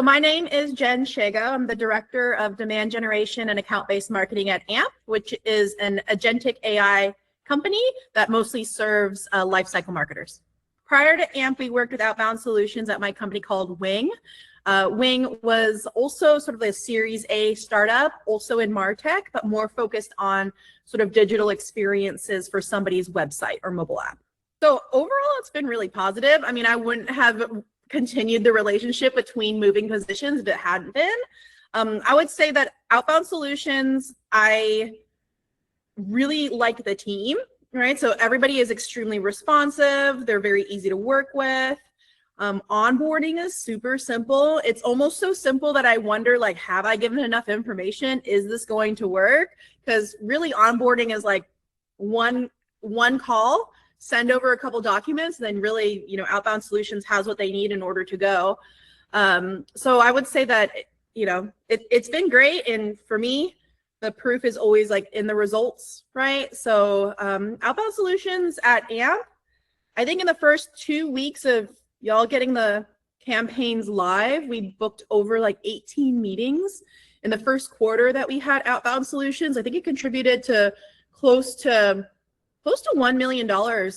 my name is Jen Shaga. I'm the Director of Demand Generation and Account-Based Marketing at Aampe, which is an agentic AI company that mostly serves lifecycle marketers. Prior to Aampe, we worked with Outbound Solutions at my company called Wing. Wing was also sort of a Series A startup, also in MarTech, but more focused on sort of digital experiences for somebody's website or mobile app. So overall, it's been really positive. I mean, I wouldn't have continued the relationship between moving positions if it hadn't been. I would say that Outbound Solutions, I really like the team, right? So everybody is extremely responsive. They're very easy to work with. Onboarding is super simple. It's almost so simple that I wonder, like, have I given enough information? Is this going to work? Because really onboarding is like one call, send over a couple documents, then really, you know, Outbound Solutions has what they need in order to go. So I would say that, you know, it's been great. And for me, the proof is always like in the results, right? So Outbound Solutions at Aampe, I think in the first 2 weeks of y'all getting the campaigns live, we booked over like 18 meetings. In the first quarter that we had Outbound Solutions, I think it contributed to close to $1 million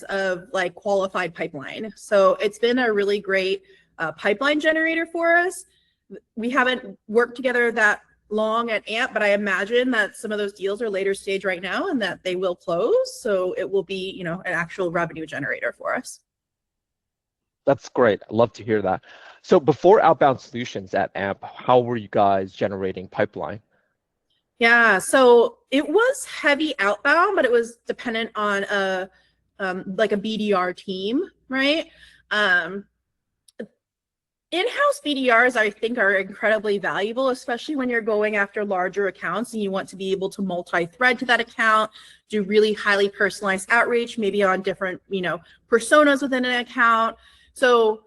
of like qualified pipeline. So it's been a really great pipeline generator for us. We haven't worked together that long at Aampe, but I imagine that some of those deals are later stage right now and that they will close. So it will be, you know, an actual revenue generator for us. That's great. I love to hear that. So before Outbound Solutions at Aampe, how were you guys generating pipeline? Yeah, so it was heavy outbound, but it was dependent on like a BDR team, right? In-house BDRs, I think, are incredibly valuable, especially when you're going after larger accounts and you want to be able to multi-thread to that account, do really highly personalized outreach, maybe on different, you know, personas within an account. So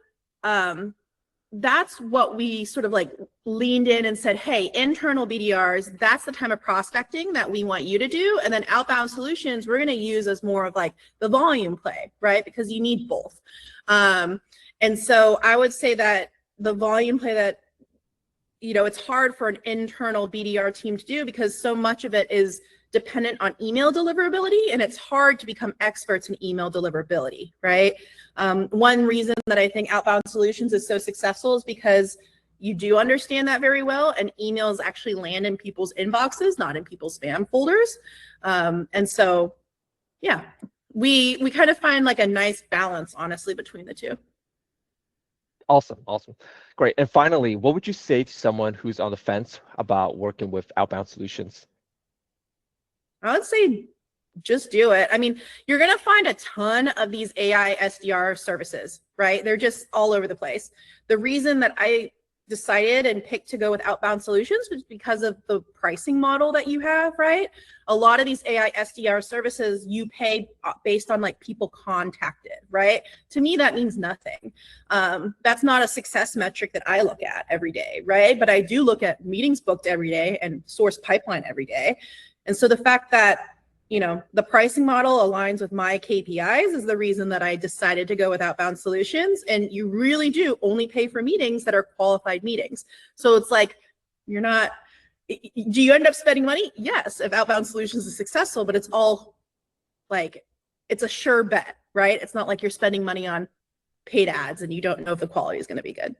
that's what we sort of like leaned in and said, hey, internal BDRs, that's the time of prospecting that we want you to do. And then Outbound Solutions, we're going to use as more of like the volume play, right? Because you need both. And so I would say that the volume play that, you know, it's hard for an internal BDR team to do because so much of it is dependent on email deliverability, and it's hard to become experts in email deliverability, right? One reason that I think Outbound Solutions is so successful is because you do understand that very well, and emails actually land in people's inboxes, not in people's spam folders. And so, yeah, we kind of find like a nice balance, honestly, between the two. Awesome. Great. And finally, what would you say to someone who's on the fence about working with Outbound Solutions? I would say just do it. I mean, you're going to find a ton of these AI SDR services, right? They're just all over the place. The reason that I decided and picked to go with Outbound Solutions was because of the pricing model that you have, right? A lot of these AI SDR services, you pay based on like people contacted, right? To me, that means nothing. That's not a success metric that I look at every day, right? But I do look at meetings booked every day and source pipeline every day. And so the fact that, you know, the pricing model aligns with my KPIs is the reason that I decided to go with Outbound Solutions. And you really do only pay for meetings that are qualified meetings. So it's like, you're not, do you end up spending money? Yes, if Outbound Solutions is successful, but it's all like, it's a sure bet, right? It's not like you're spending money on paid ads and you don't know if the quality is going to be good.